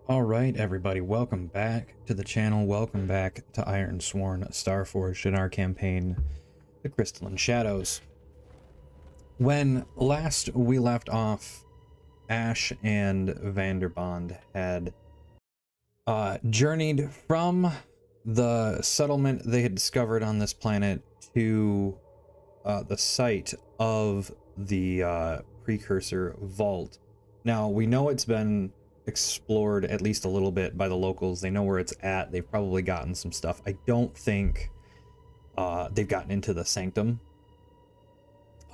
All right, everybody, welcome back to the channel. Welcome back to Ironsowrn, Starforged, in our campaign, The Crystalline Shadows. When last we left off, Ash and Vander had journeyed from the settlement they had discovered on this planet to the site of the Precursor vault. Now, we know it's been explored at least a little bit by the locals. They know where it's at. They've probably gotten some stuff. I don't think they've gotten into the sanctum.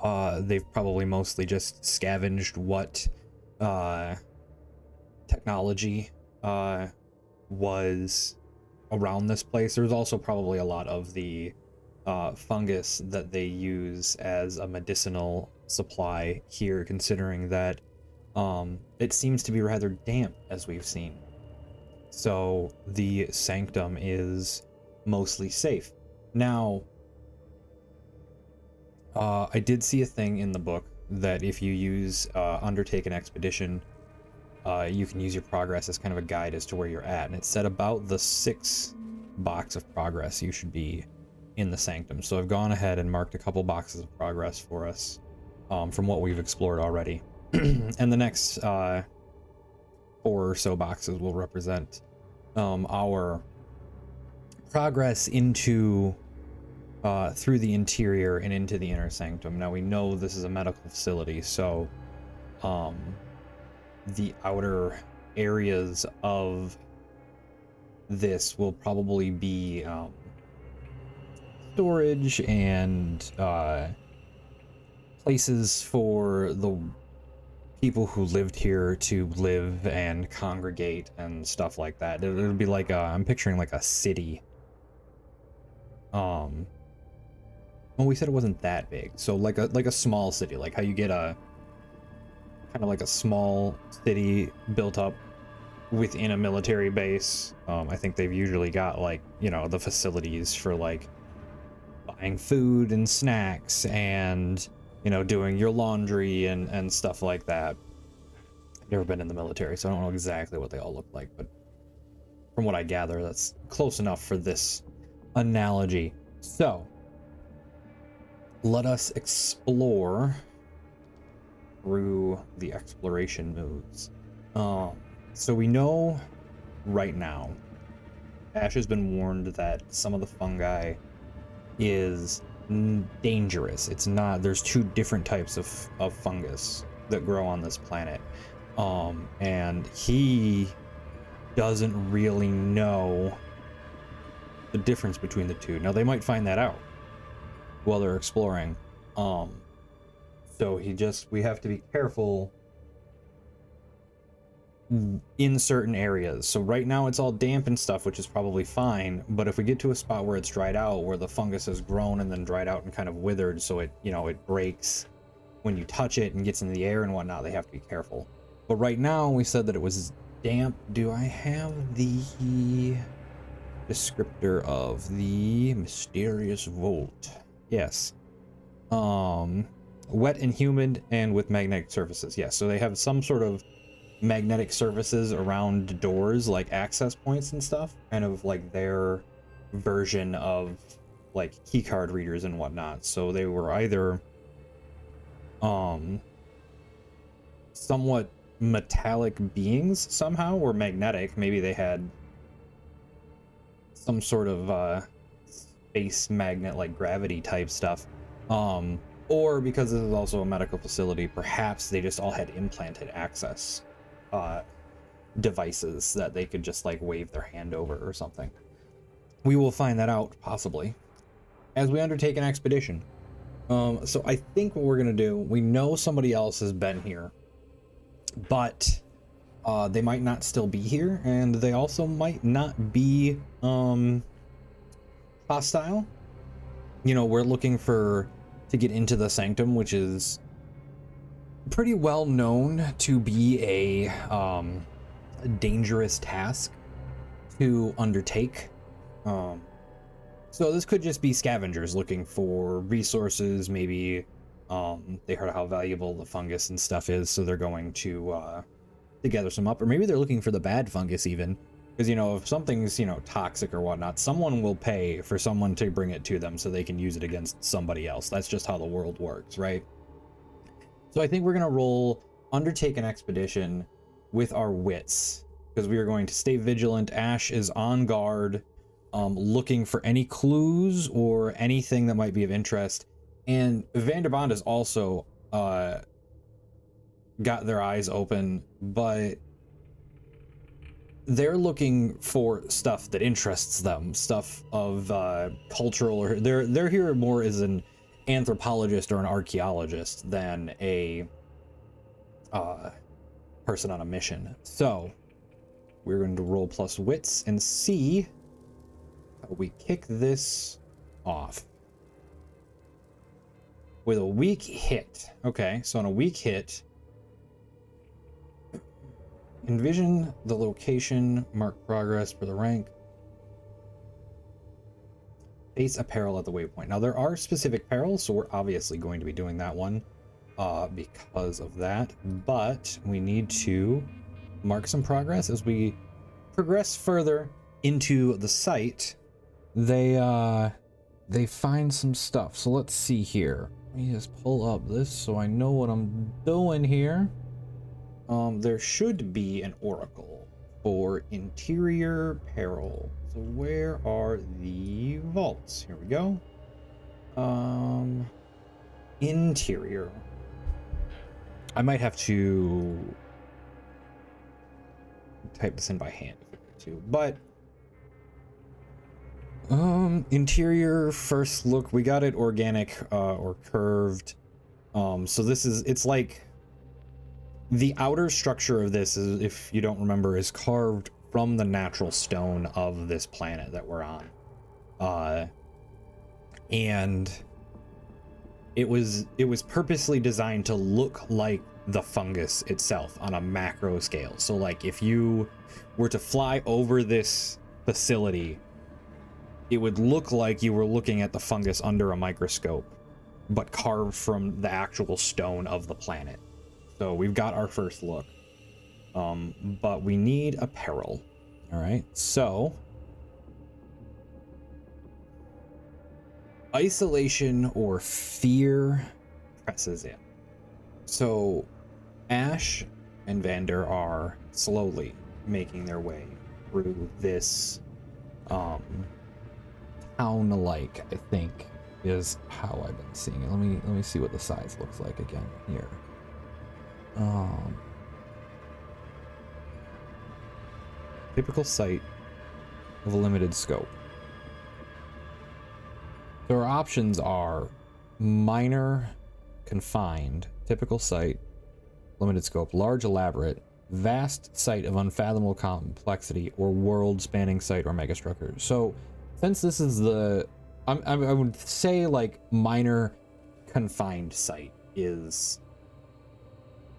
They've probably mostly just scavenged what technology was around this place. There's also probably a lot of the fungus that they use as a medicinal supply here, considering that it seems to be rather damp, as we've seen. So the sanctum is mostly safe. Now, I did see a thing in the book that if you use undertake an expedition, you can use your progress as kind of a guide as to where you're at. And it said about the 6th box of progress you should be in the sanctum. So I've gone ahead and marked a couple boxes of progress for us from what we've explored already. And the next 4 or so boxes will represent our progress into through the interior and into the inner sanctum. Now, we know this is a medical facility, so the outer areas of this will probably be storage and places for the people who lived here to live and congregate and stuff like that. It'll be like I'm picturing like a city. Well, we said it wasn't that big, so like a small city, like how you get a kind of like a small city built up within a military base. I think they've usually got, like, you know, the facilities for like buying food and snacks and, you know, doing your laundry and stuff like that. I've never been in the military, so I don't know exactly what they all look like, but from what I gather, that's close enough for this analogy. So let us explore through the exploration moves. So we know right now, Ash has been warned that some of the fungi is dangerous. It's not, there's 2 different types of fungus that grow on this planet. And he doesn't really know the difference between the 2. Now, they might find that out while they're exploring. So we have to be careful in certain areas. So right now it's all damp and stuff, which is probably fine, but if we get to a spot where it's dried out, where the fungus has grown and then dried out and kind of withered, so it, you know, it breaks when you touch it and gets into the air and whatnot, they have to be careful. But right now we said that it was damp. Do I have the descriptor of the mysterious vault? Yes. Wet and humid and with magnetic surfaces. Yes, so they have some sort of magnetic surfaces around doors, like access points and stuff, kind of like their version of like keycard readers and whatnot. So they were either somewhat metallic beings somehow, or magnetic. Maybe they had some sort of space magnet, like gravity type stuff. Or because this is also a medical facility, perhaps they just all had implanted access devices that they could just like wave their hand over or something. We will find that out possibly as we undertake an expedition. So I think what we're gonna do, we know somebody else has been here, but they might not still be here, and they also might not be hostile. You know, we're looking to get into the sanctum, which is pretty well known to be a dangerous task to undertake. So this could just be scavengers looking for resources. Maybe they heard how valuable the fungus and stuff is, so they're going to to gather some up, or maybe they're looking for the bad fungus even, because, you know, if something's, you know, toxic or whatnot, someone will pay for someone to bring it to them so they can use it against somebody else. That's just how the world works, right? So I think we're going to roll undertake an expedition with our wits, because we are going to stay vigilant. Ash is on guard, looking for any clues or anything that might be of interest. And Vanderbond is also got their eyes open, but they're looking for stuff that interests them, stuff of cultural, or they're here more as an anthropologist or an archaeologist than a person on a mission. So we're going to roll plus wits and see how we kick this off. With a weak hit. Okay, so on a weak hit, envision the location, mark progress for the rank, face a peril at the waypoint. Now there are specific perils, so we're obviously going to be doing that one because of that, but we need to mark some progress as we progress further into the site. They find some stuff. So let's see here. Let me just pull up this so I know what I'm doing here. There should be an oracle for interior peril. So where are the vaults? Here we go. Interior. I might have to type this in by hand if I need to, but interior first look, we got it organic or curved. So this is, it's like the outer structure of this is, if you don't remember, is carved from the natural stone of this planet that we're on. And it was purposely designed to look like the fungus itself on a macro scale. So like if you were to fly over this facility, it would look like you were looking at the fungus under a microscope, but carved from the actual stone of the planet. So we've got our first look, but we need a peril. All right, so isolation or fear presses in. So Ash and Vander are slowly making their way through this town-like, I think, is how I've been seeing it. Let me see what the size looks like again here. Typical site of a limited scope. So our options are minor, confined, typical site, limited scope, large, elaborate, vast site of unfathomable complexity, or world-spanning site or megastructure. So since this is the, I would say like minor, confined site is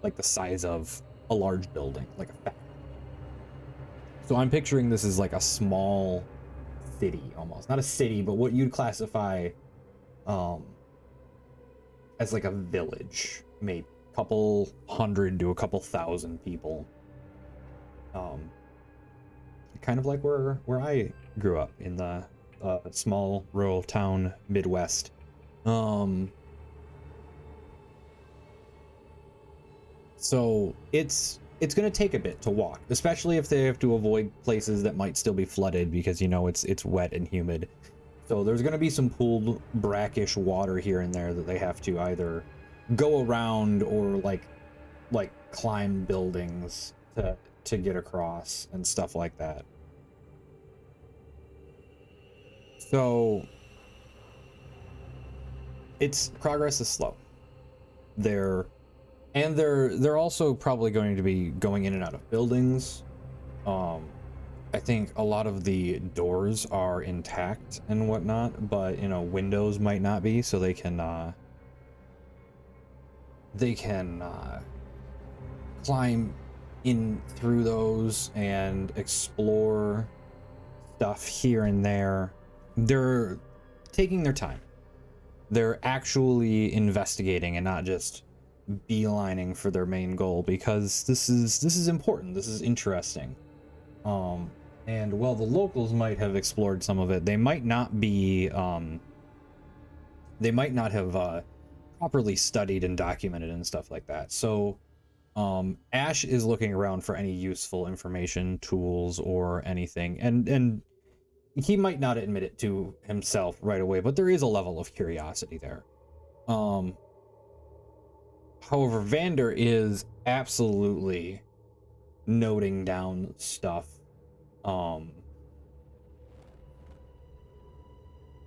like the size of a large building, like a factory. So I'm picturing this as like a small city, almost not a city, but what you'd classify as like a village, maybe a couple hundred to a couple thousand people. Kind of like where I grew up in the small rural town Midwest. So it's going to take a bit to walk, especially if they have to avoid places that might still be flooded because, you know, it's wet and humid. So there's going to be some pooled brackish water here and there that they have to either go around or like climb buildings to get across and stuff like that. So its progress is slow. They're also probably going to be going in and out of buildings. I think a lot of the doors are intact and whatnot, but, you know, windows might not be, so they can climb in through those and explore stuff here and there. They're taking their time. They're actually investigating and not just beelining for their main goal, because this is important. This is interesting. And while the locals might have explored some of it, they might not be they might not have properly studied and documented and stuff like that. So Ash is looking around for any useful information, tools, or anything, and he might not admit it to himself right away, but there is a level of curiosity there. However, Vander is absolutely noting down stuff.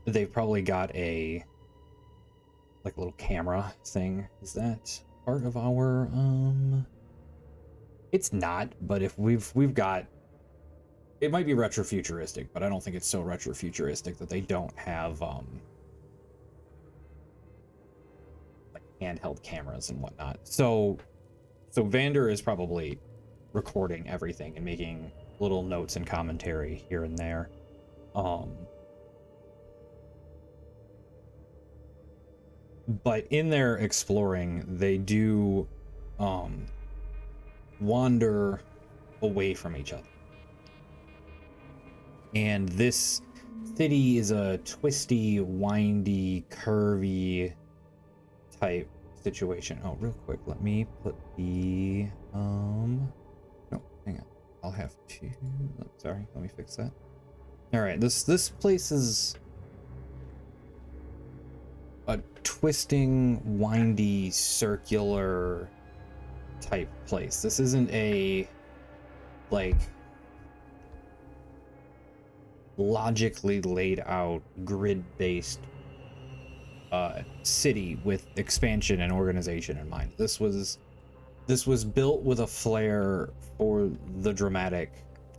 They've probably got a like little camera thing. Is that part of our it's not, but if we've got, it might be retrofuturistic, but I don't think it's so retrofuturistic that they don't have like handheld cameras and whatnot. So Vander is probably recording everything and making little notes and commentary here and there. But in their exploring, they do wander away from each other. And this city is a twisty, windy, curvy type situation. Oh, real quick, let me put the no, hang on. I'll have to, sorry, let me fix that. All right, this place is a twisting, windy, circular type place. This isn't a like logically laid out grid-based city with expansion and organization in mind. This was built with a flair for the dramatic,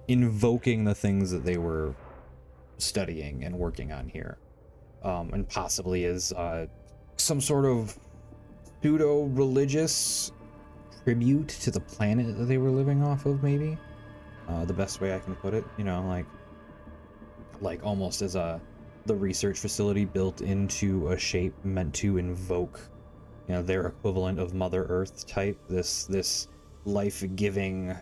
invoking the things that they were studying and working on here, and possibly as some sort of pseudo-religious tribute to the planet that they were living off of, maybe. The best way I can put it, you know, like almost as the research facility built into a shape meant to invoke, you know, their equivalent of Mother Earth type, this life-giving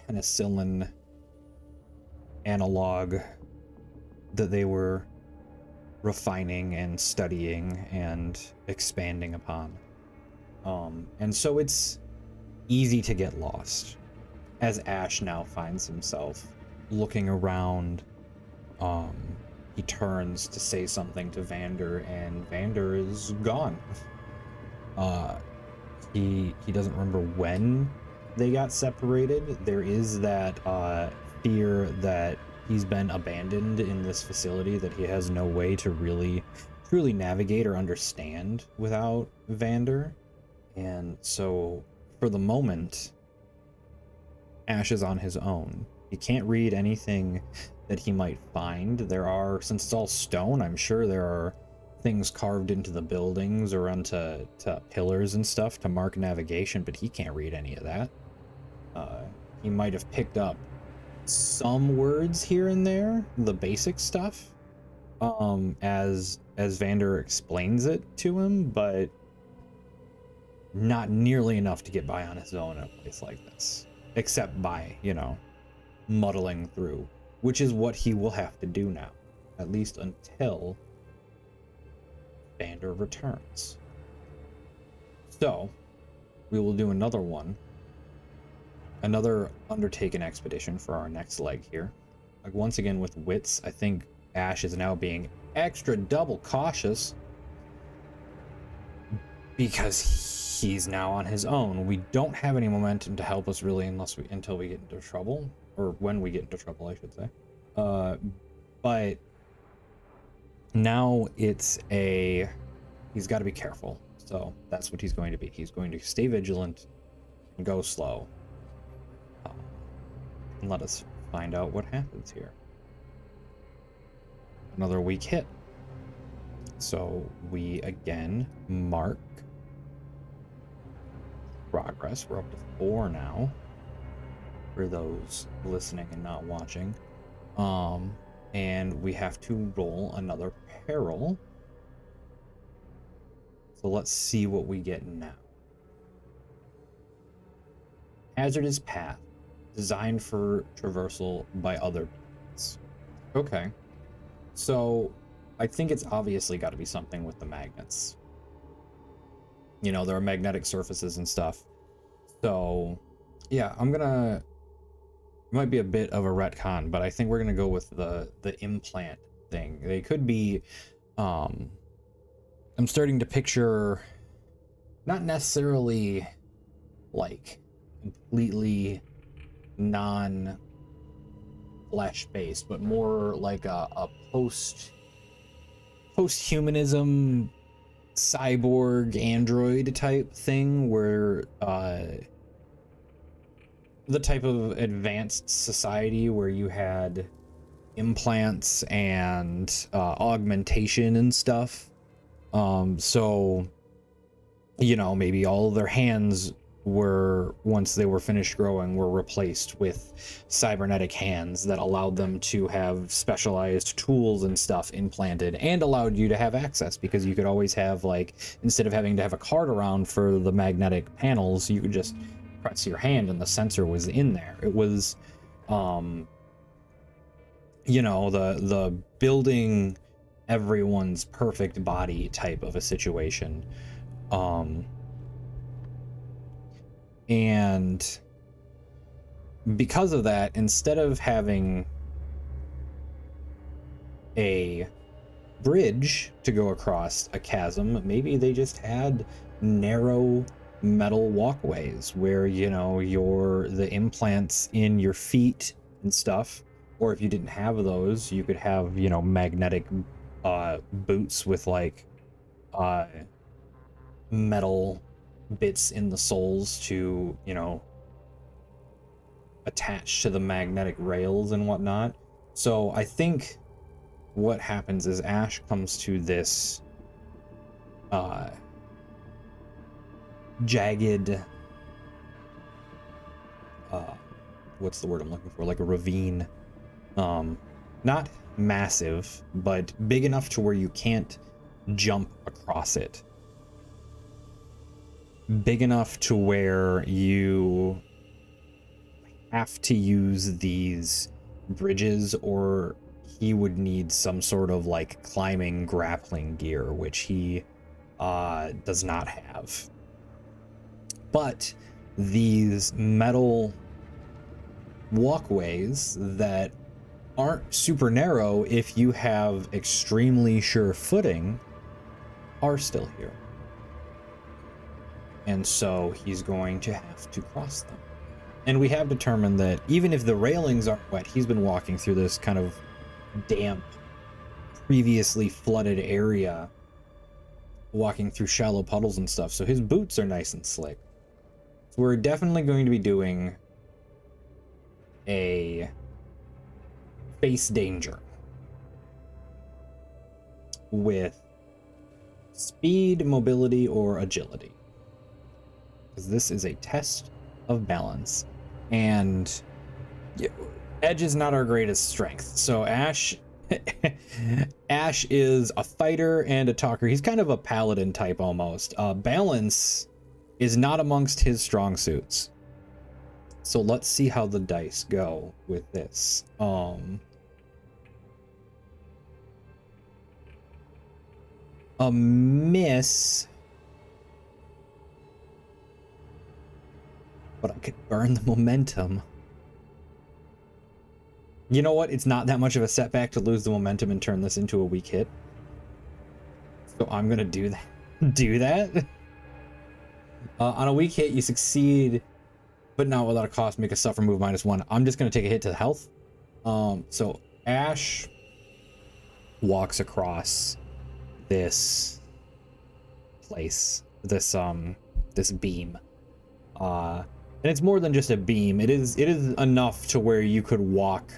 penicillin analog that they were refining and studying and expanding upon. And so it's easy to get lost as Ash now finds himself looking around. He turns to say something to Vander, and Vander is gone. He doesn't remember when they got separated. There is that fear that he's been abandoned in this facility, that he has no way to really truly navigate or understand without Vander. And so for the moment, Ash is on his own. He can't read anything that he might find. There are, since it's all stone, I'm sure there are things carved into the buildings or onto pillars and stuff to mark navigation, but he can't read any of that. He might have picked up some words here and there, the basic stuff, as Vander explains it to him, but not nearly enough to get by on his own in a place like this, except by, you know, muddling through, which is what he will have to do now, at least until Vander returns. So we will do another one, another undertaken expedition for our next leg here. Like, once again with wits, I think Ash is now being extra double cautious because he's now on his own. We don't have any momentum to help us really until we get into trouble, or when we get into trouble, I should say. But now it's he's got to be careful. So that's what he's going to be. He's going to stay vigilant and go slow. And let us find out what happens here. Another weak hit. So we again mark progress. We're up to 4 now, for those listening and not watching. And we have to roll another peril. So let's see what we get now. Hazardous path, designed for traversal by other beings. Okay. So I think it's obviously got to be something with the magnets. You know, there are magnetic surfaces and stuff. So yeah, it might be a bit of a retcon, but I think we're gonna go with the implant thing. They could be, I'm starting to picture not necessarily like completely non flesh based, but more like a post-humanism cyborg android type thing, where the type of advanced society where you had implants and augmentation and stuff. So, you know, maybe all of their hands were, once they were finished growing, were replaced with cybernetic hands that allowed them to have specialized tools and stuff implanted, and allowed you to have access, because you could always have, like, instead of having to have a card around for the magnetic panels, you could just press your hand and the sensor was in there. It was, you know, the building everyone's perfect body type of a situation. And because of that, instead of having a bridge to go across a chasm, maybe they just had narrow metal walkways where, you know, the implants in your feet and stuff, or if you didn't have those, you could have, you know, magnetic boots with like metal bits in the soles to, you know, attach to the magnetic rails and whatnot. So I think what happens is Ash comes to this jagged, what's the word I'm looking for, like a ravine, not massive, but big enough to where you can't jump across it, big enough to where you have to use these bridges, or he would need some sort of like climbing grappling gear, which he does not have. But these metal walkways that aren't super narrow if you have extremely sure footing are still here. And so he's going to have to cross them. And we have determined that even if the railings aren't wet, he's been walking through this kind of damp, previously flooded area, walking through shallow puddles and stuff, so his boots are nice and slick. So we're definitely going to be doing a face danger with speed, mobility, or agility, because this is a test of balance, and edge is not our greatest strength. So Ash is a fighter and a talker. He's kind of a paladin type almost. Balance is not amongst his strong suits. So let's see how the dice go with this. A miss, but I could burn the momentum. You know what? It's not that much of a setback to lose the momentum and turn this into a weak hit. So I'm gonna do that. On a weak hit, you succeed, but not without a cost. Make a suffer move -1. I'm just gonna take a hit to the health. So Ash walks across this place, this beam, and it's more than just a beam. It is enough to where you could walk.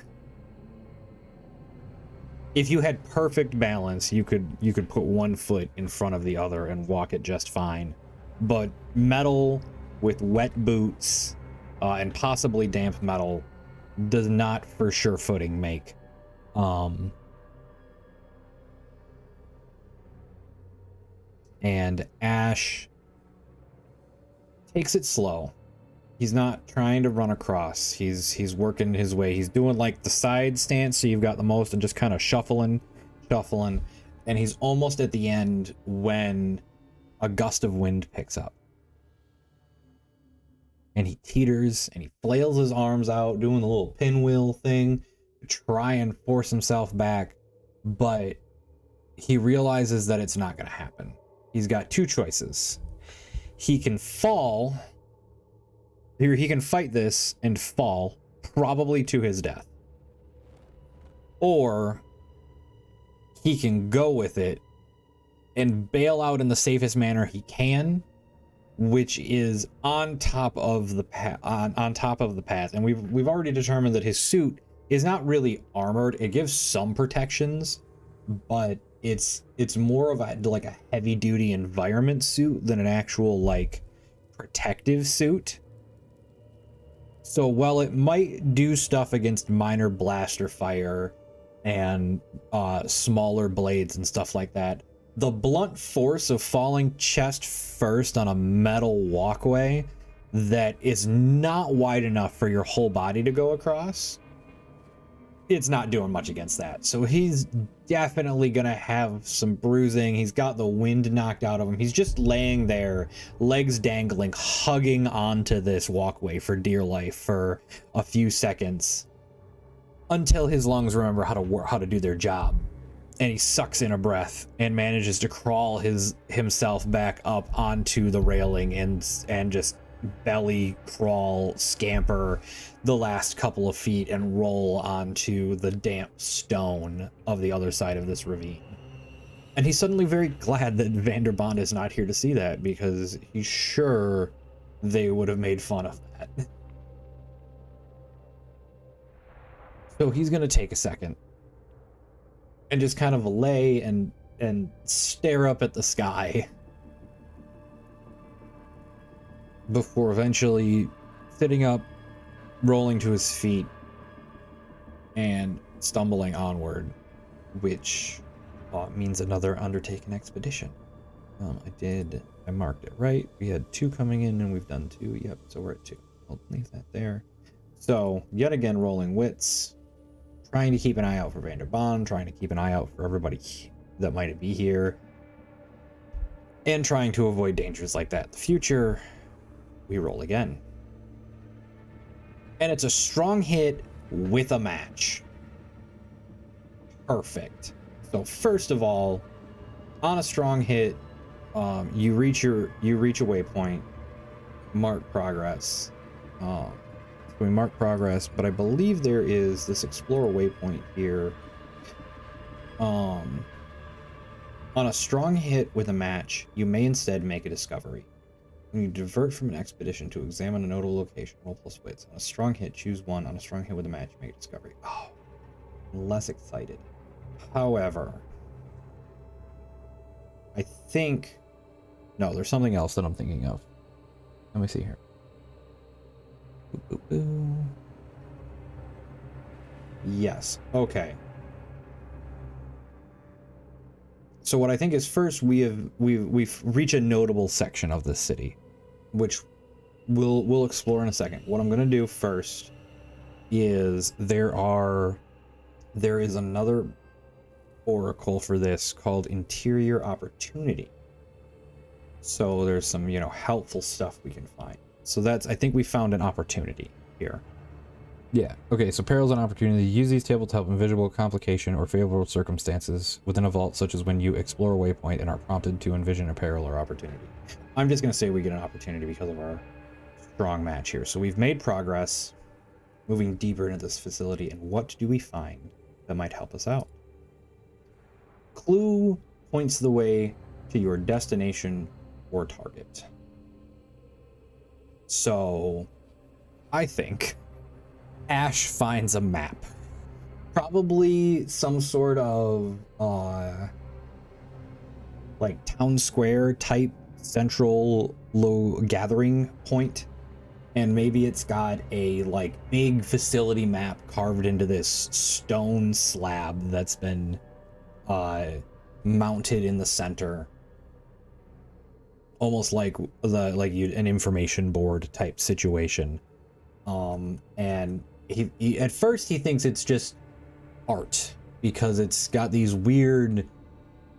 If you had perfect balance, you could put one foot in front of the other and walk it just fine. But metal with wet boots and possibly damp metal does not for sure footing make. And Ash takes it slow. He's not trying to run across. He's working his way. He's doing like the side stance, so you've got the most, and just kind of shuffling. And he's almost at the end when a gust of wind picks up. And he teeters and he flails his arms out, doing the little pinwheel thing to try and force himself back. But he realizes that it's not going to happen. He's got two choices. He can fall. He can fight this and fall, probably to his death. Or he can go with it and bail out in the safest manner he can, which is on top of the path. On top of the path, and we've already determined that his suit is not really armored. It gives some protections, but it's more of a heavy duty environment suit than an actual like protective suit. So while it might do stuff against minor blaster fire and smaller blades and stuff like that, the blunt force of falling chest first on a metal walkway that is not wide enough for your whole body to go across, it's not doing much against that. So he's definitely gonna have some bruising. He's got the wind knocked out of him. He's just laying there, legs dangling, hugging onto this walkway for dear life for a few seconds until his lungs remember how to do their job. And he sucks in a breath and manages to crawl himself back up onto the railing and just belly crawl, scamper the last couple of feet and roll onto the damp stone of the other side of this ravine. And he's suddenly very glad that Vanderbond is not here to see that, because he's sure they would have made fun of that. So he's gonna take a second and just kind of lay and stare up at the sky before eventually sitting up, rolling to his feet, and stumbling onward, which means another undertaken expedition. I marked it right. We had 2 coming in and we've done 2. Yep, so we're at 2. I'll leave that there. So yet again, rolling wits, trying to keep an eye out for Vanderbond, trying to keep an eye out for everybody that might be here, and trying to avoid dangers like that in the future. We roll again. And it's a strong hit with a match. Perfect. So first of all, on a strong hit, you reach a waypoint, mark progress. So we mark progress, but I believe there is this explore waypoint here. On a strong hit with a match, you may instead make a discovery. When you divert from an expedition to examine a notable location, roll plus wits. On a strong hit, choose 1. On a strong hit with a match, make a discovery. Oh, I'm less excited. However, I think... No, there's something else that I'm thinking of. Let me see here. Boop, boop, boop. Yes, okay. So what I think is, first we've reached a notable section of this city, which we'll explore in a second. What I'm gonna do first is there is another oracle for this called Interior Opportunity. So there's some, helpful stuff we can find. So I think we found an opportunity here. Yeah. Okay, so perils and opportunity. Use these tables to help invisible complication or favorable circumstances within a vault, such as when you explore a waypoint and are prompted to envision a peril or opportunity. I'm just going to say we get an opportunity because of our strong match here. So we've made progress moving deeper into this facility, and what do we find that might help us out? Clue points the way to your destination or target. So I think Ash finds a map, probably some sort of like town square type central low gathering point, and maybe it's got a like big facility map carved into this stone slab that's been mounted in the center. almost like an information board type situation. And he at first he thinks it's just art because it's got these weird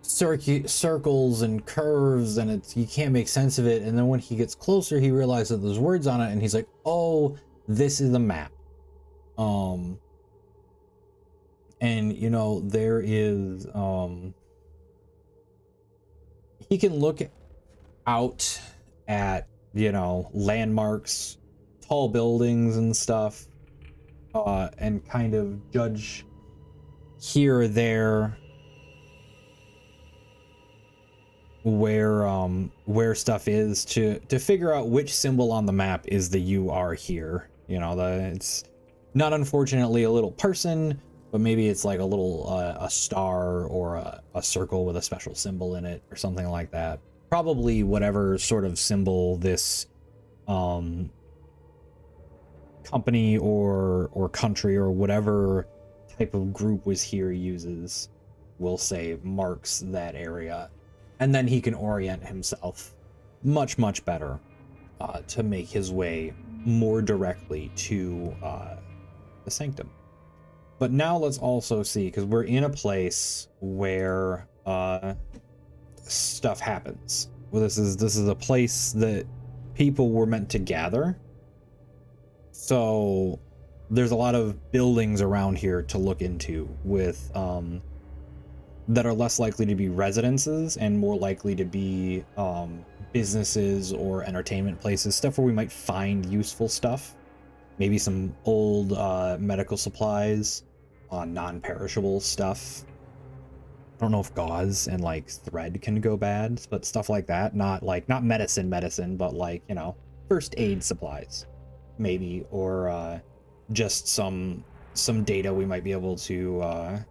circles and curves, and you can't make sense of it. And then when he gets closer, he realizes that there's words on it, and he's like, "Oh, this is a map." And you know, there is he can look out at, you know, landmarks, tall buildings and stuff, and kind of judge here or there where stuff is to figure out which symbol on the map is the "you are here." You know, it's not unfortunately a little person, but maybe it's like a little a star or a circle with a special symbol in it or something like that. Probably whatever sort of symbol this company or country or whatever type of group was here uses, will say marks that area. And then he can orient himself much better to make his way more directly to the sanctum. But now let's also see, because we're in a place where stuff happens. Well, this is a place that people were meant to gather. So there's a lot of buildings around here to look into with that are less likely to be residences and more likely to be businesses or entertainment places, stuff where we might find useful stuff. Maybe some old medical supplies, non-perishable stuff. I don't know if gauze and like thread can go bad, but stuff like that. Not medicine, but like, you know, first aid supplies, maybe, or just some data we might be able to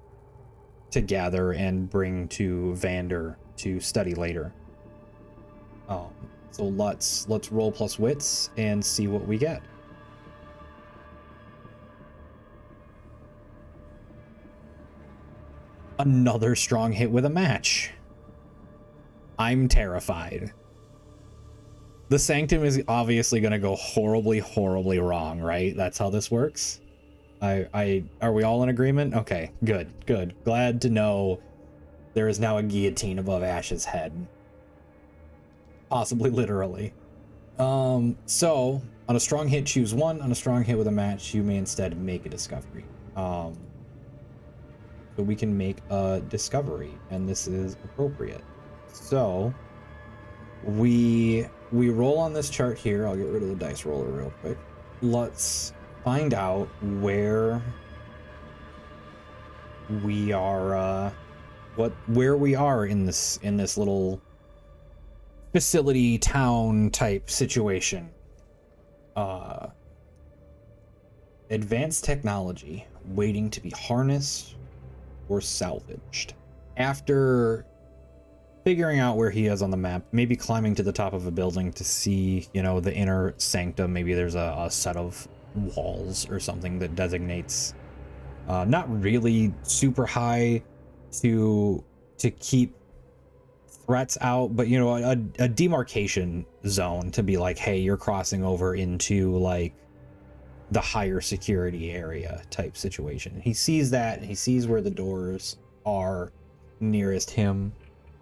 gather and bring to Vander to study later. So let's roll plus wits and see what we get. Another strong hit with a match. I'm terrified. The sanctum is obviously going to go horribly wrong, right? That's how this works. Are we all in agreement? Okay, good. Glad to know there is now a guillotine above Ash's head. Possibly literally. So on a strong hit, choose one. On a strong hit with a match, you may instead make a discovery. So we can make a discovery, and this is appropriate. So we roll on this chart here. I'll get rid of the dice roller real quick. Let's find out where we are, where we are in this little facility town type situation. Advanced technology waiting to be harnessed or salvaged. After figuring out where he is on the map, maybe climbing to the top of a building to see, you know, the inner sanctum. Maybe there's a set of walls or something that designates not really super high to keep threats out, but, you know, a demarcation zone to be like, hey, you're crossing over into like the higher security area type situation. He sees that, and he sees where the doors are nearest him,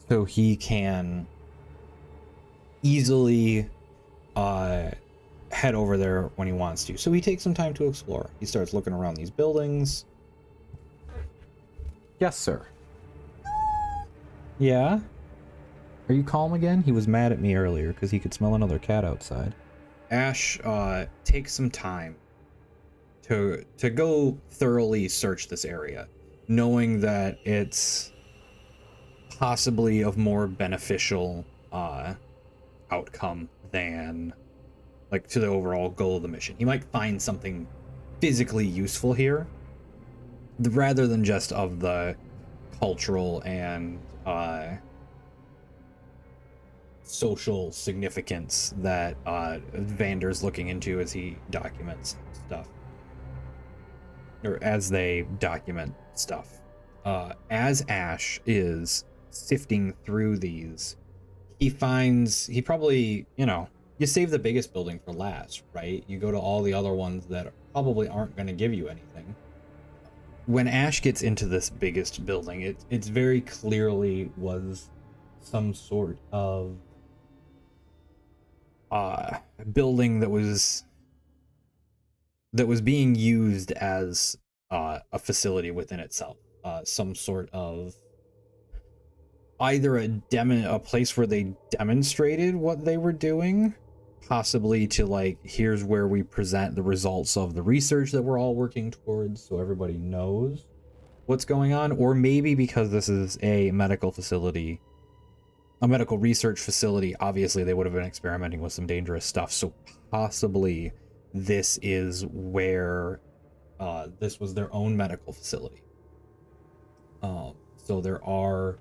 so he can easily head over there when he wants to. So he takes some time to explore. He starts looking around these buildings. Yes, sir. Yeah? Are you calm again? He was mad at me earlier because he could smell another cat outside. Ash takes some time to go thoroughly search this area, knowing that it's possibly of more beneficial outcome than like to the overall goal of the mission. He might find something physically useful here rather than just of the cultural and social significance that Vander's looking into as he documents stuff, or as they document stuff. As Ash is sifting through these, he finds, he probably, you know, you save the biggest building for last, right? You go to all the other ones that probably aren't going to give you anything. When Ash gets into this biggest building, it's very clearly was some sort of building that was being used as a facility within itself, some sort of either a place where they demonstrated what they were doing, possibly to like, here's where we present the results of the research that we're all working towards, so everybody knows what's going on, or maybe because this is a medical facility, a medical research facility, obviously they would have been experimenting with some dangerous stuff, so possibly this is where this was their own medical facility. So there are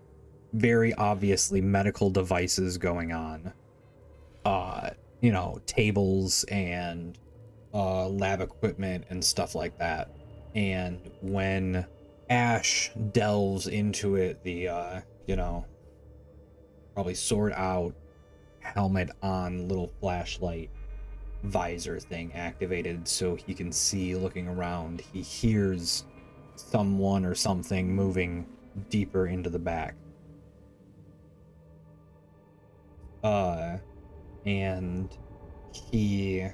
very obviously medical devices going on, you know, tables and lab equipment and stuff like that. And when Ash delves into it, the you know, probably sword out, helmet on, little flashlight visor thing activated so he can see looking around, he hears someone or something moving deeper into the back. And he,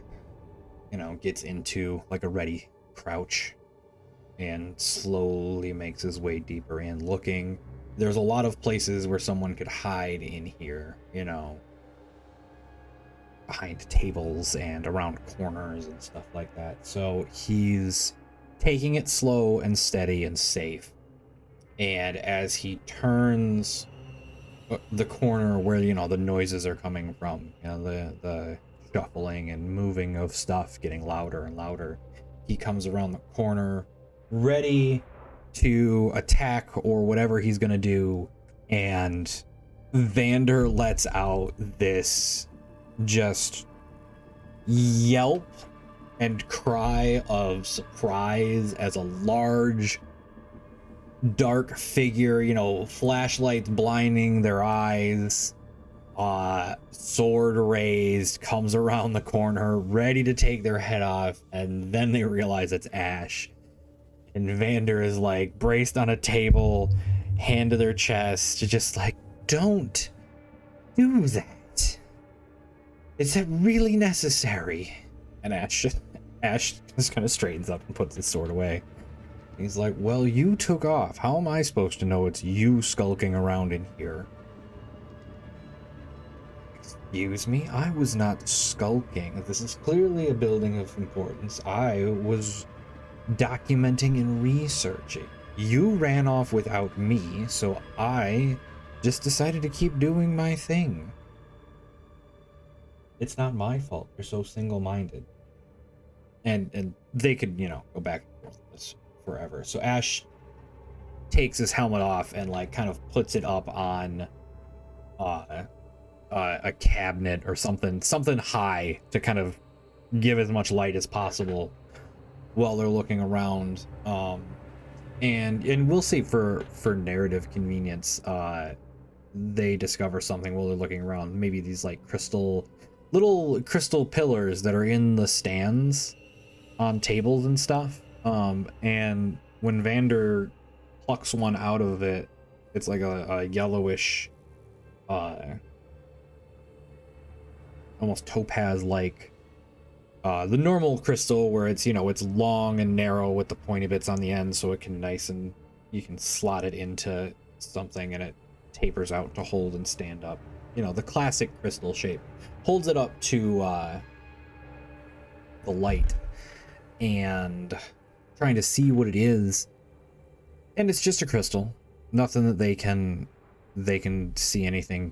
you know, gets into like a ready crouch and slowly makes his way deeper in, looking. There's a lot of places where someone could hide in here, you know, behind tables and around corners and stuff like that. So he's taking it slow and steady and safe. And as he turns the corner where, you know, the noises are coming from, you know, the shuffling and moving of stuff getting louder and louder, he comes around the corner ready to attack or whatever he's gonna do, and Vander lets out this just yelp and cry of surprise as a large dark figure, you know, flashlights blinding their eyes, sword raised, comes around the corner ready to take their head off, and then they realize it's Ash. And Vander is like braced on a table, hand to their chest, just like, don't do that. Is it really necessary? And Ash just kind of straightens up and puts his sword away. He's like, well, you took off. How am I supposed to know it's you skulking around in here? Excuse me? I was not skulking. This is clearly a building of importance. I was documenting and researching. You ran off without me, so I just decided to keep doing my thing. It's not my fault. You're so single-minded. And they could, you know, go back and forth with this forever. So Ash takes his helmet off and like kind of puts it up on a cabinet or something high to kind of give as much light as possible while they're looking around. And we'll say for narrative convenience, they discover something while they're looking around. Maybe these like little crystal pillars that are in the stands on tables and stuff. And when Vander plucks one out of it, it's like a yellowish, almost topaz-like, the normal crystal where it's, you know, it's long and narrow with the pointy bits on the end, so it can you can slot it into something and it tapers out to hold and stand up. You know, the classic crystal shape. Holds it up to the light and trying to see what it is, and it's just a crystal. Nothing that they can see anything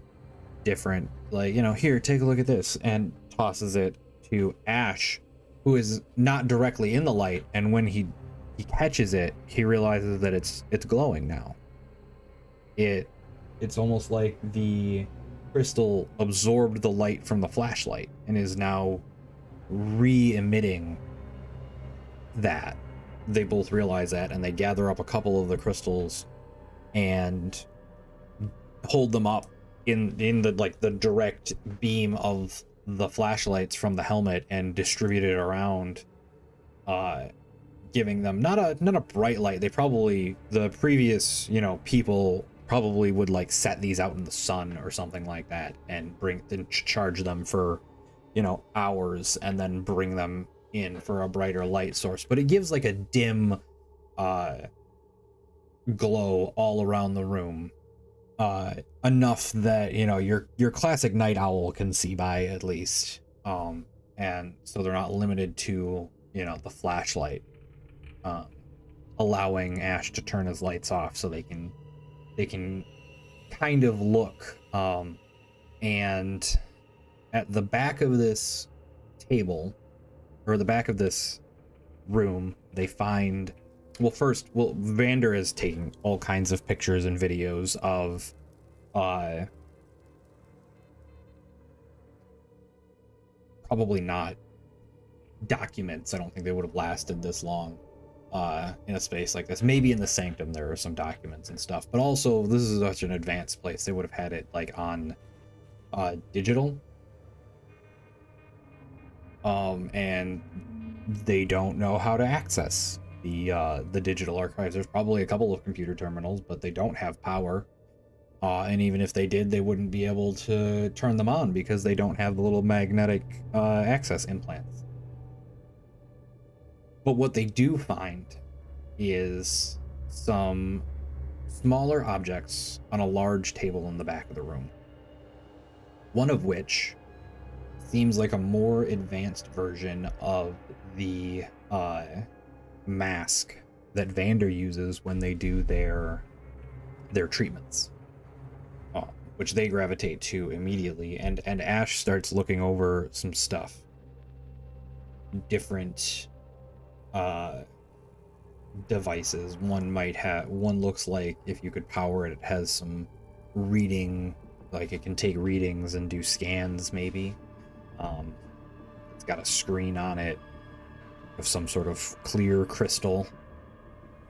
different. Like, you know, here, take a look at this, and tosses it to Ash, who is not directly in the light, and when he catches it, he realizes that it's glowing now. It's almost like the crystal absorbed the light from the flashlight and is now re-emitting that. They both realize that, and they gather up a couple of the crystals and hold them up in the like the direct beam of the flashlights from the helmet and distribute it around, giving them not a bright light. They probably, the previous, you know, people probably would like set these out in the sun or something like that and charge them for, you know, hours and then bring them in for a brighter light source. But it gives like a dim glow all around the room, enough that, you know, your classic night owl can see by at least, and so they're not limited to, you know, the flashlight, allowing Ash to turn his lights off so they can kind of look, and at the back of this table, or the back of this room, they find, well, Vander is taking all kinds of pictures and videos of probably not documents. I don't think they would have lasted this long in a space like this. Maybe in the Sanctum there are some documents and stuff, but also this is such an advanced place, they would have had it like on digital, and they don't know how to access the digital archives. There's probably a couple of computer terminals, but they don't have power, and even if they did, they wouldn't be able to turn them on because they don't have the little magnetic access implants. But what they do find is some smaller objects on a large table in the back of the room, one of which seems like a more advanced version of the mask that Vander uses when they do their treatments, which they gravitate to immediately. And Ash starts looking over some stuff, different devices. One looks like, if you could power it, it has some reading, like it can take readings and do scans maybe. It's got a screen on it of some sort of clear crystal,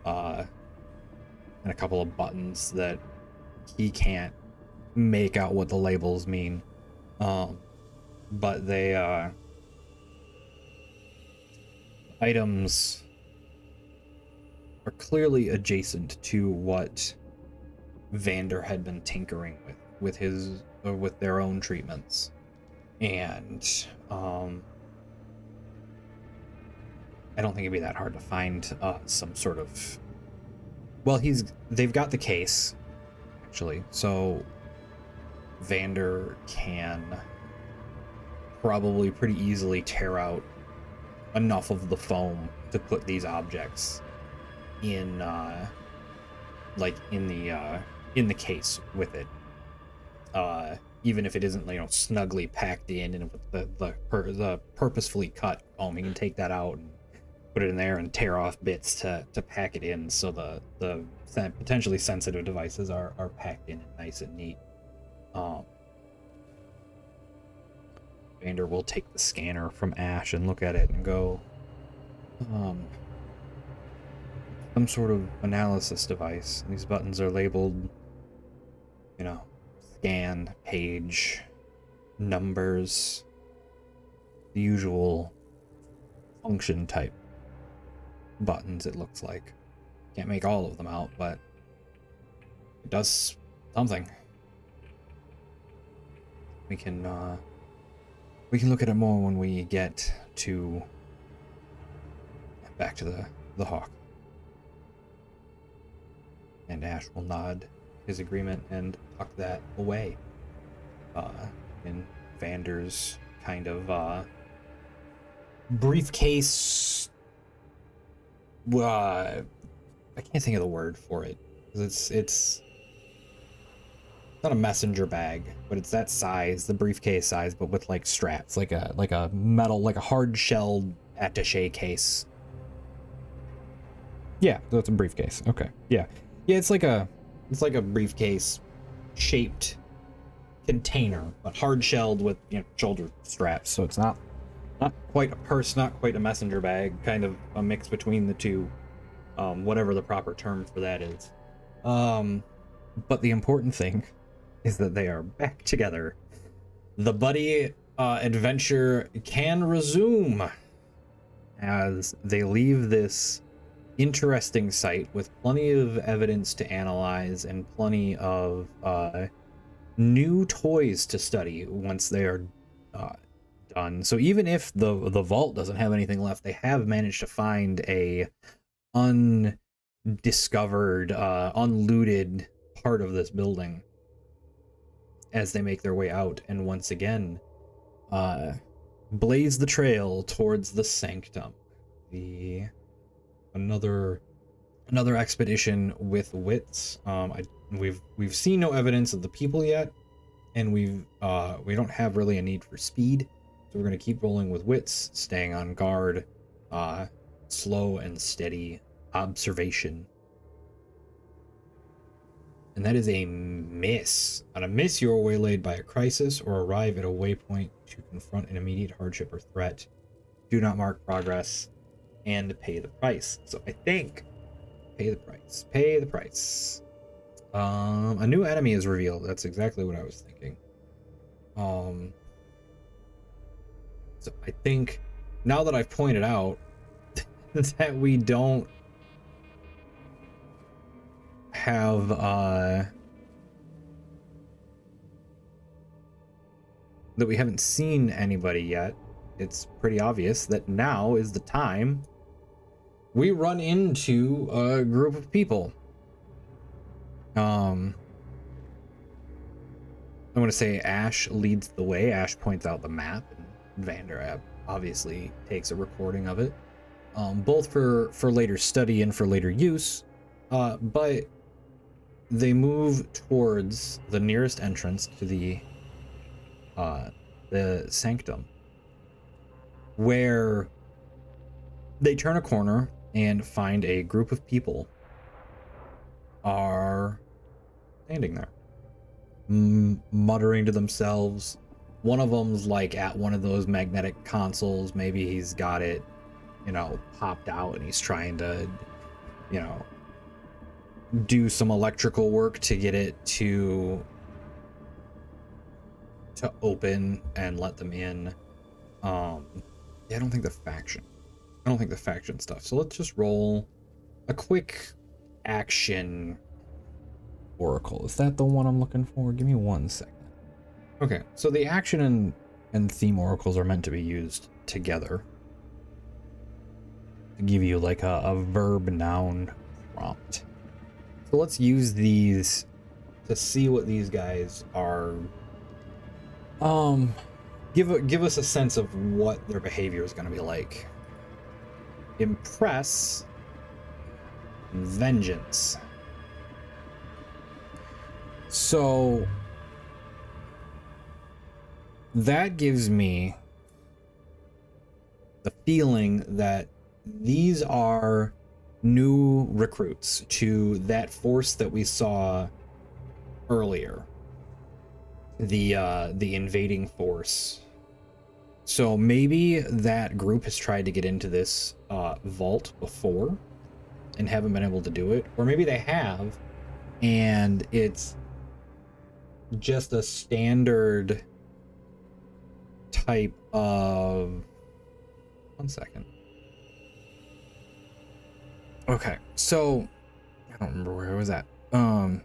and a couple of buttons that he can't make out what the labels mean, but they items are clearly adjacent to what Vander had been tinkering with their own treatments. And I don't think it'd be that hard to find some sort of, well, they've got the case actually, so Vander can probably pretty easily tear out enough of the foam to put these objects in in the case with it, even if it isn't, you know, snugly packed in, and with the purposefully cut foam, you can take that out and put it in there and tear off bits to pack it in, so the potentially sensitive devices are packed in nice and neat. Vander will take the scanner from Ash and look at it and go, some sort of analysis device. These buttons are labeled, you know, scan, page, numbers, the usual function type buttons, it looks like. Can't make all of them out, but it does something. We can look at it more when we get back to the Hawk. And Ash will nod his agreement and tuck that away in Vander's kind of briefcase. I can't think of the word for it, because it's not a messenger bag, but it's that size, the briefcase size, but with like straps, like a metal, like a hard shelled attaché case. Yeah, that's a briefcase. Okay. Yeah, it's like a briefcase shaped container, but hard shelled with, you know, shoulder straps. So it's not quite a purse, not quite a messenger bag, kind of a mix between the two, whatever the proper term for that is. But the important thing is that they are back together. The buddy adventure can resume as they leave this interesting site with plenty of evidence to analyze and plenty of new toys to study once they are done. So even if the vault doesn't have anything left, they have managed to find a undiscovered, unlooted part of this building as they make their way out, and once again blaze the trail towards the sanctum. Another expedition with wits. We've seen no evidence of the people yet, and we don't have really a need for speed, so we're gonna keep rolling with wits, staying on guard, slow and steady observation. And that is a miss. On a miss, you are waylaid by a crisis or arrive at a waypoint to confront an immediate hardship or threat. Do not mark progress and pay the price. So I think pay the price. Pay the price. A new enemy is revealed. That's exactly what I was thinking. So I think now that I've pointed out that we don't have that we haven't seen anybody yet, it's pretty obvious that now is the time we run into a group of people. I want to say Ash leads the way. Ash points out the map, and Vander obviously takes a recording of it, both for later study and for later use. But they move towards the nearest entrance to the sanctum, where they turn a corner and find a group of people are standing there, muttering to themselves. One of them's like at one of those magnetic consoles. Maybe he's got it, popped out, and he's trying to, do some electrical work to get it to open and let them in. I don't think the faction stuff. So let's just roll a quick action oracle. Is that the one I'm looking for? Give me 1 second. Okay, so the action and theme oracles are meant to be used together to give you like a verb noun prompt. So let's use these to see what these guys are. Give us a sense of what their behavior is going to be like. Impress, vengeance. So that gives me the feeling that these are new recruits to that force that we saw earlier, the invading force. So maybe that group has tried to get into this vault before and haven't been able to do it, or maybe they have and it's just a standard type of 1 second. Okay, so I don't remember where I was at. So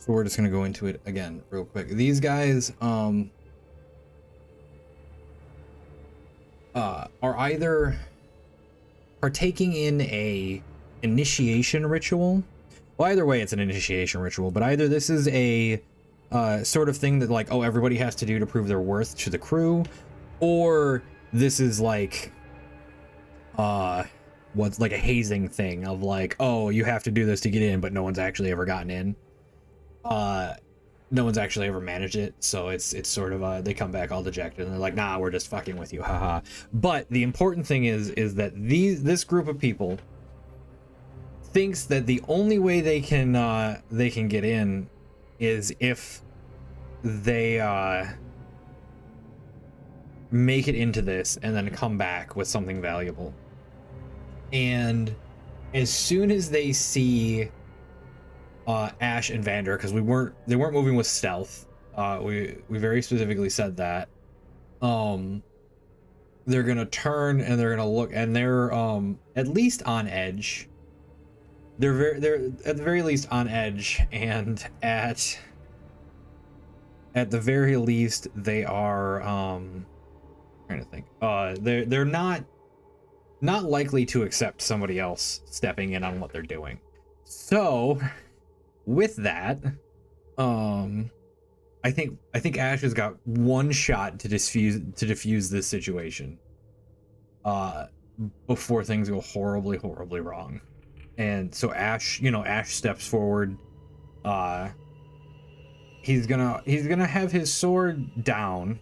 we're just gonna go into it again real quick. These guys are either partaking in a initiation ritual. Well, either way, it's an initiation ritual, but either this is a sort of thing that like, oh, everybody has to do to prove their worth to the crew, or this is like what's like a hazing thing of like, oh, you have to do this to get in, but no one's actually ever gotten in. No one's actually ever managed it, so it's sort of they come back all dejected and they're like, nah, we're just fucking with you, haha. But the important thing is that this group of people thinks that the only way they can get in is if they make it into this and then come back with something valuable. And as soon as they see Ash and Vander, because they weren't moving with stealth, We very specifically said that. They're gonna turn and they're gonna look, and they're at least on edge. They're at the very least on edge, and at the very least they are trying to think. They're not likely to accept somebody else stepping in on what they're doing. So with that, I think Ash has got one shot to diffuse this situation before things go horribly wrong. And so Ash steps forward. He's gonna have his sword down,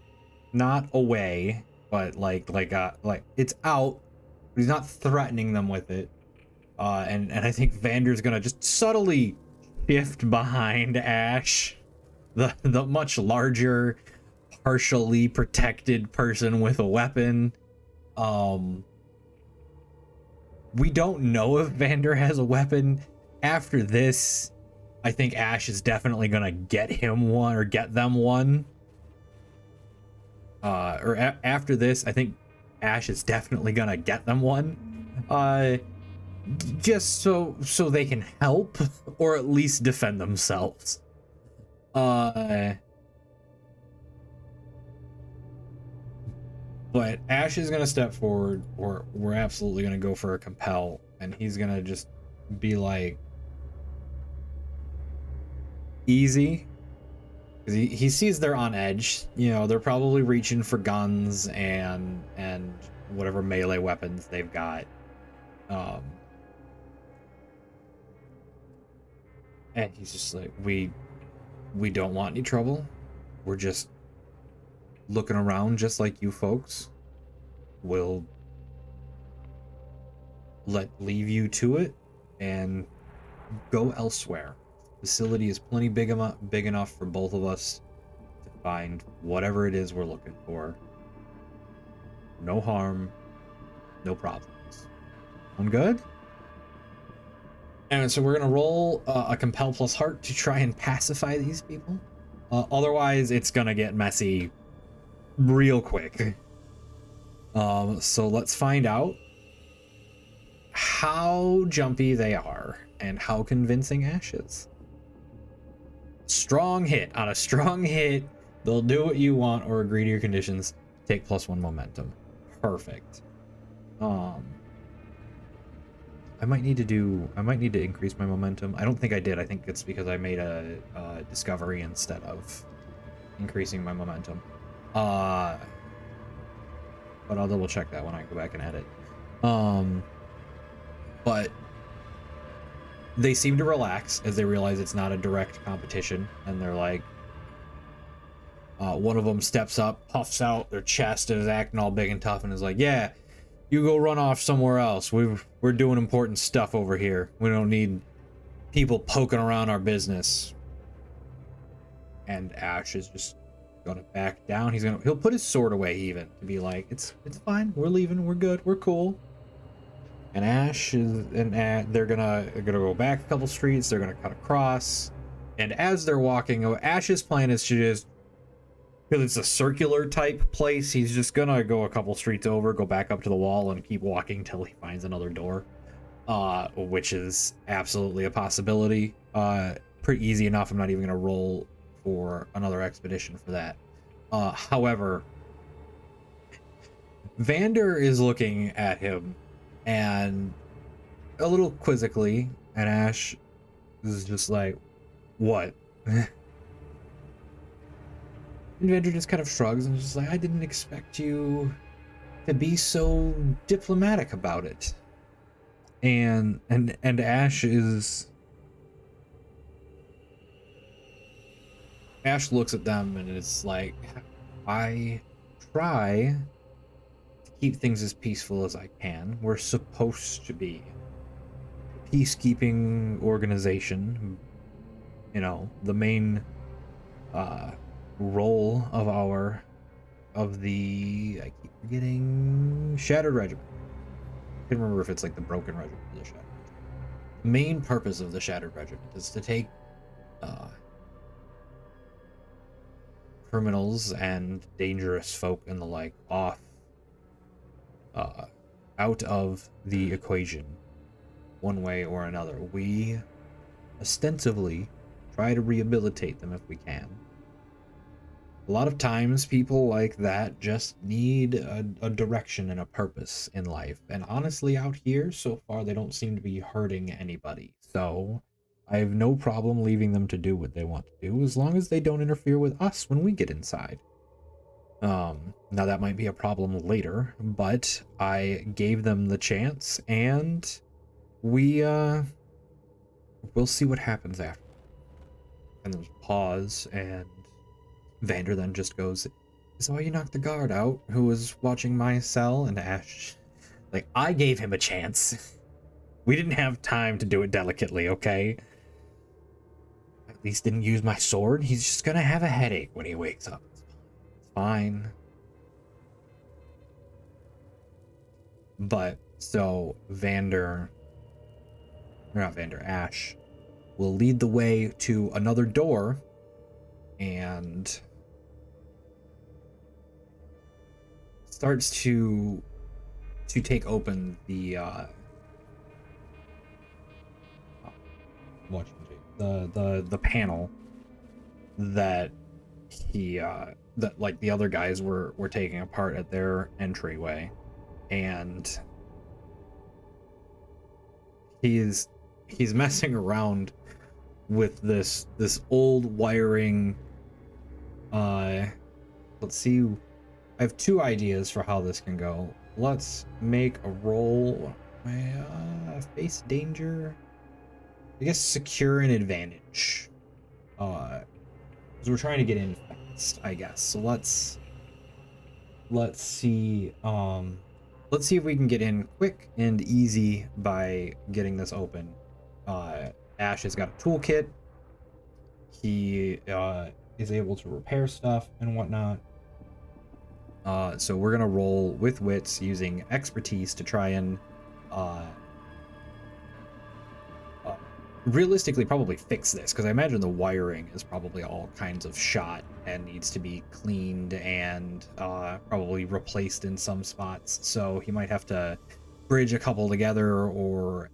not away, but like it's out, but he's not threatening them with it. And I think Vander's gonna just subtly shift behind Ash, the much larger, partially protected person with a weapon. We don't know if Vander has a weapon. After this, I think Ash is definitely gonna get him one, or get them one. After this, I think Ash is definitely gonna get them one. Just so they can help, or at least defend themselves. But Ash is gonna step forward, or we're absolutely gonna go for a compel, and he's gonna just be like, easy, because he sees they're on edge. You know, they're probably reaching for guns and whatever melee weapons they've got. And he's just like, we don't want any trouble. We're just looking around just like you folks. We'll leave you to it and go elsewhere. Facility is plenty big enough for both of us to find whatever it is we're looking for. No harm, no problems. I'm good. And so we're gonna roll a compel plus heart to try and pacify these people. Otherwise, it's gonna get messy real quick. So let's find out how jumpy they are and how convincing Ash is. Strong hit. On a strong hit, they'll do what you want or agree to your conditions. Take +1 momentum. Perfect. I might need to increase my momentum. I don't think I did. I think it's because I made a discovery instead of increasing my momentum. But I'll double check that when I go back and edit. But they seem to relax as they realize it's not a direct competition, and they're like, one of them steps up, puffs out their chest, and is acting all big and tough, and is like, yeah, you go run off somewhere else. We're doing important stuff over here. We don't need people poking around our business. And Ash is just gonna back down. He'll put his sword away even to be like, it's fine. We're leaving. We're good. We're cool. And they're gonna go back a couple streets. They're gonna cut across. And as they're walking, Ash's plan is to just, because it's a circular type place, he's just gonna go a couple streets over, go back up to the wall, and keep walking till he finds another door, which is absolutely a possibility. Pretty easy enough. I'm not even gonna roll for another expedition for that. However, Vander is looking at him and a little quizzically, and Ash is just like, what? And Vander just kind of shrugs and is just like, I didn't expect you to be so diplomatic about it. And Ash looks at them and is like, I try to keep things as peaceful as I can. We're supposed to be a peacekeeping organization. You know, the main role of the, I keep forgetting, Shattered Regiment. I can't remember if it's like the Broken Regiment or the Shattered Regiment. The main purpose of the Shattered Regiment is to take criminals and dangerous folk and the like off, out of the equation one way or another. We ostensibly try to rehabilitate them if we can. A lot of times people like that just need a direction and a purpose in life. And honestly, out here, so far, they don't seem to be hurting anybody. So I have no problem leaving them to do what they want to do, as long as they don't interfere with us when we get inside. Now that might be a problem later, but I gave them the chance, and we'll see what happens after. And there's a pause, and Vander then just goes, "So you knocked the guard out who was watching my cell?" And Ash, like, I gave him a chance. We didn't have time to do it delicately, okay? At least didn't use my sword. He's just gonna have a headache when he wakes up. It's fine. But, so, Ash will lead the way to another door, and starts to take open the the panel that that like the other guys were taking apart at their entryway, and he's messing around with this old wiring. Let's see. I have two ideas for how this can go. Let's make a roll. Face danger. I guess secure an advantage. Because we're trying to get in fast, I guess. So let's see. Let's see if we can get in quick and easy by getting this open. Ash has got a toolkit. He is able to repair stuff and whatnot. So we're gonna roll with wits using expertise to try and realistically probably fix this, because I imagine the wiring is probably all kinds of shot and needs to be cleaned and probably replaced in some spots. So he might have to bridge a couple together, or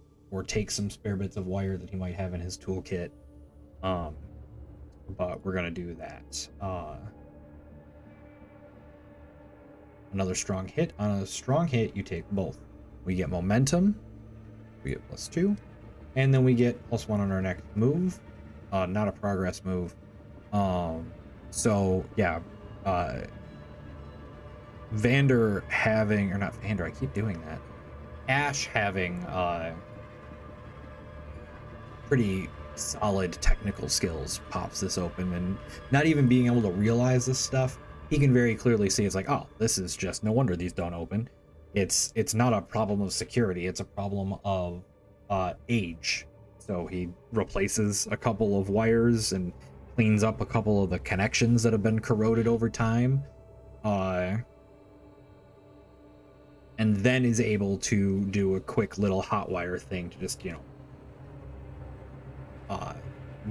take some spare bits of wire that he might have in his toolkit. But we're gonna do that. Another strong hit. On a strong hit, you take both. We get momentum. We get +2. And then we get +1 on our next move. Not a progress move. So, yeah. Vander having... Or not Vander, I keep doing that. Ash having pretty solid technical skills pops this open. And not even being able to realize this stuff, he can very clearly see it's like, oh, this is just, no wonder these don't open. It's not a problem of security, it's a problem of age. So he replaces a couple of wires and cleans up a couple of the connections that have been corroded over time, and then is able to do a quick little hot wire thing to just,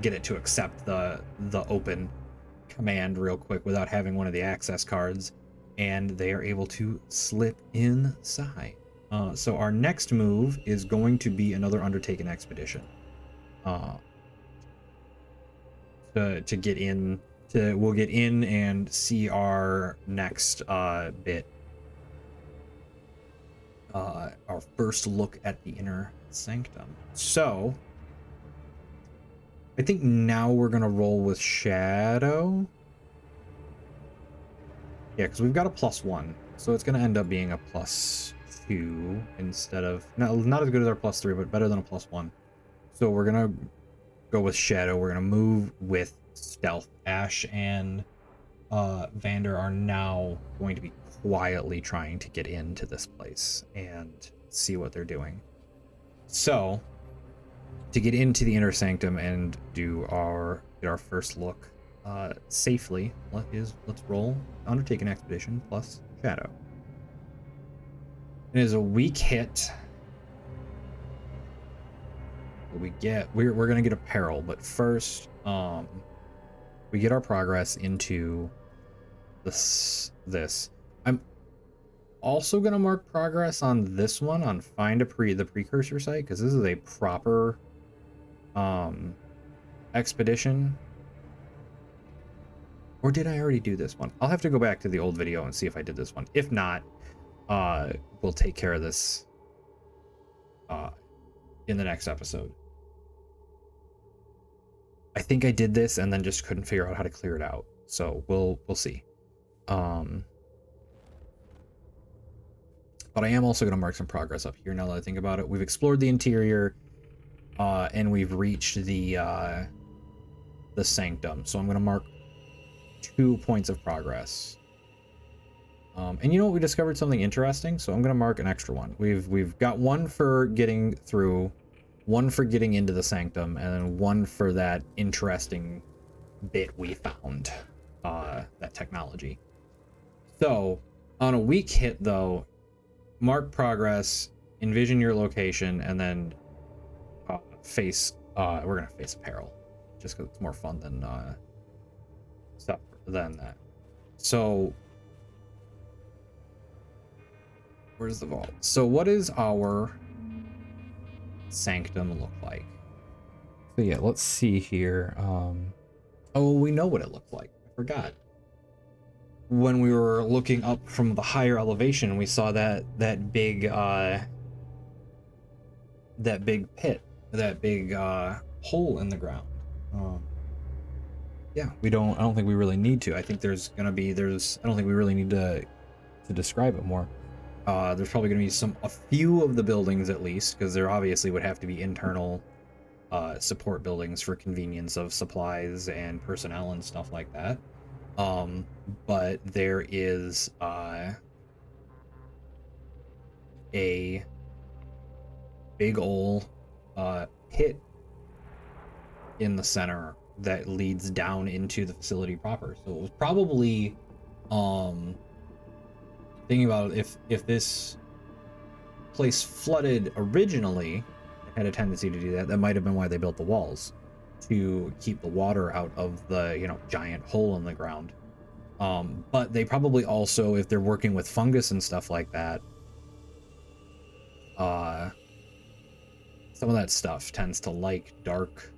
get it to accept the open command real quick without having one of the access cards, and they are able to slip inside. So our next move is going to be another undertaken expedition. To get in, we'll get in and see our next bit. Our first look at the inner sanctum. So I think now we're gonna roll with Shadow. Yeah, because we've got a +1, so it's gonna end up being a +2 instead of not as good as our +3, but better than a +1. So we're gonna go with Shadow. We're gonna move with Stealth. Ash and Vander are now going to be quietly trying to get into this place and see what they're doing. So to get into the inner sanctum and get our first look safely, let's roll Undertaken Expedition plus Shadow. It is a weak hit. We're gonna get a peril, but first we get our progress into this. I'm also gonna mark progress on this one on find the precursor site, because this is a proper expedition. Or did I already do this one? I'll have to go back to the old video and see if I did this one. If not, we'll take care of this in the next episode. I think I did this and then just couldn't figure out how to clear it out. So we'll see. But I am also going to mark some progress up here now that I think about it. We've explored the interior, and we've reached the sanctum. So I'm going to mark 2 points of progress. And you know what? We discovered something interesting, so I'm going to mark an extra one. We've got one for getting through, one for getting into the sanctum, and then one for that interesting bit we found, that technology. So on a weak hit, though, mark progress, envision your location, and then face. We're gonna face a peril, just because it's more fun than stuff than that. So where's the vault? So what is our sanctum look like? So yeah, let's see here. Oh, we know what it looked like. I forgot. When we were looking up from the higher elevation, we saw that big pit, that big hole in the ground. Yeah, I don't think we really need to. I think I don't think we really need to describe it more. There's probably gonna be a few of the buildings at least, because there obviously would have to be internal support buildings for convenience of supplies and personnel and stuff like that. But there is a big ol' pit in the center that leads down into the facility proper. So it was probably thinking about if this place flooded originally, it had a tendency to do that. That might have been why they built the walls, to keep the water out of the giant hole in the ground. But they probably also, if they're working with fungus and stuff like that, some of that stuff tends to like dark,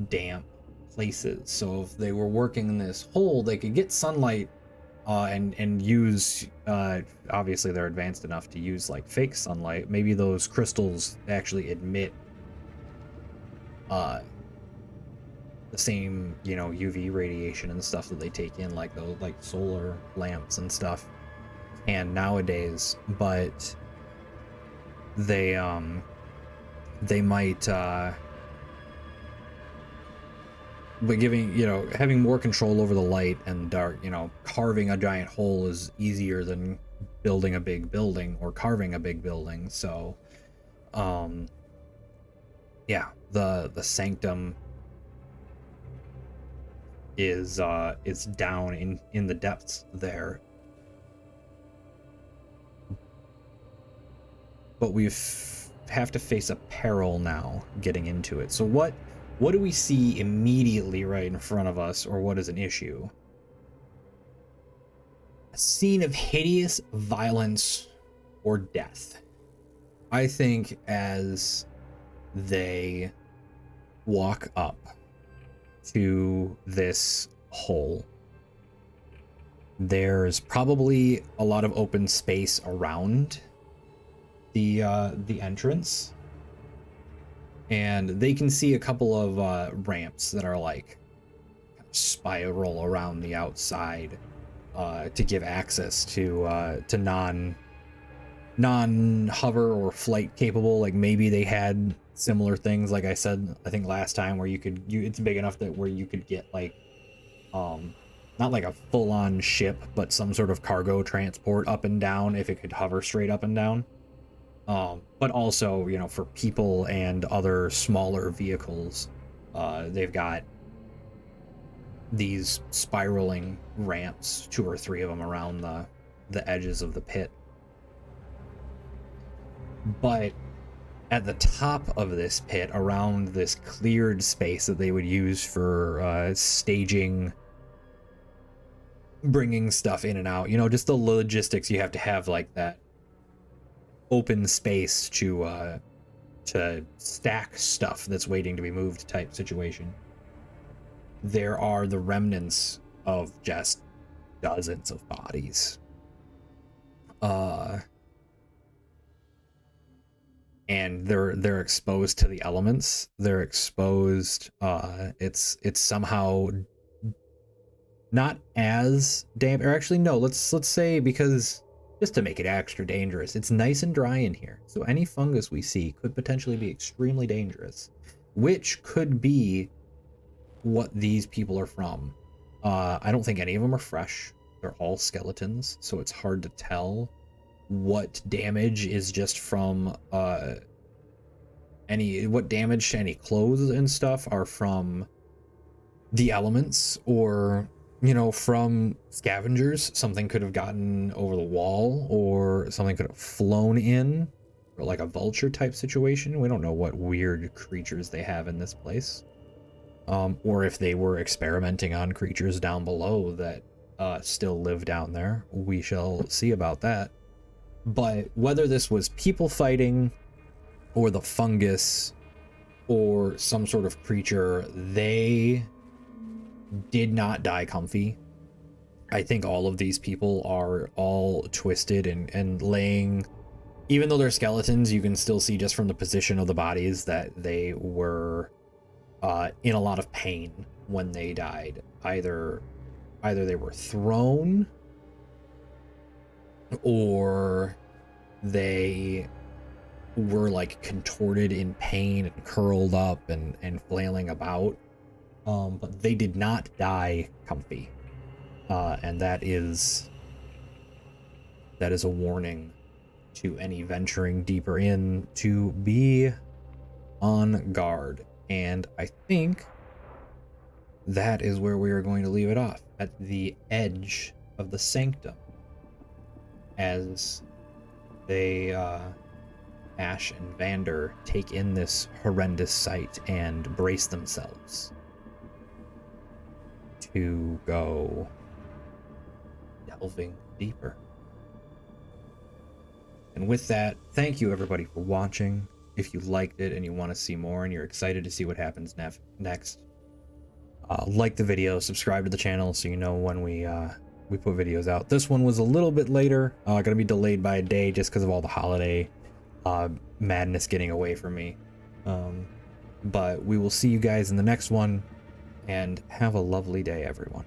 damp places. So if they were working in this hole, they could get sunlight and use, obviously they're advanced enough to use like fake sunlight. Maybe those crystals actually emit the same UV radiation and stuff that they take in, like those solar lamps and stuff and nowadays, but they might but having more control over the light and dark, carving a giant hole is easier than building a big building or carving a big building. So yeah, the sanctum is down in the depths there, but we have to face a peril now getting into it. So what do we see immediately right in front of us, or what is an issue? A scene of hideous violence or death. I think as they walk up to this hole, there's probably a lot of open space around the entrance, and they can see a couple of ramps that are like spiral around the outside to give access to non-hover or flight capable. Like maybe they had similar things, like I said, I think last time, where it's big enough that where you could get like not like a full-on ship, but some sort of cargo transport up and down if it could hover straight up and down. But also, for people and other smaller vehicles, they've got these spiraling ramps, 2 or 3 of them around the edges of the pit. But at the top of this pit, around this cleared space that they would use for staging bringing stuff in and out, you know, just the logistics you have to have, like that open space to stack stuff that's waiting to be moved type situation. There are the remnants of just dozens of bodies. And they're exposed to the elements. They're exposed. It's somehow not as damp, or actually no. Let's say, because just to make it extra dangerous, it's nice and dry in here. So any fungus we see could potentially be extremely dangerous, which could be what these people are from. I don't think any of them are fresh. They're all skeletons, so it's hard to tell what damage is just from what damage to any clothes and stuff are from the elements, or, you know, from scavengers. Something could have gotten over the wall, or something could have flown in, or like a vulture type situation. We don't know what weird creatures they have in this place. Or if they were experimenting on creatures down below that still live down there. We shall see about that. But whether this was people fighting, or the fungus, or some sort of creature, they did not die comfy. I think all of these people are all twisted and laying, even though they're skeletons, you can still see just from the position of the bodies that they were in a lot of pain when they died. Either they were thrown, or they were like contorted in pain and curled up and flailing about. But they did not die comfy. And that is a warning to any venturing deeper in to be on guard. And I think that is where we are going to leave it off, at the edge of the sanctum, as they Ash and Vander take in this horrendous sight and brace themselves to go delving deeper. And with that, thank you everybody for watching. If you liked it and you want to see more and you're excited to see what happens next, like the video, subscribe to the channel so you know when we put videos out. This one was a little bit later, gonna be delayed by a day just because of all the holiday madness getting away from me. But we will see you guys in the next one, and have a lovely day, everyone.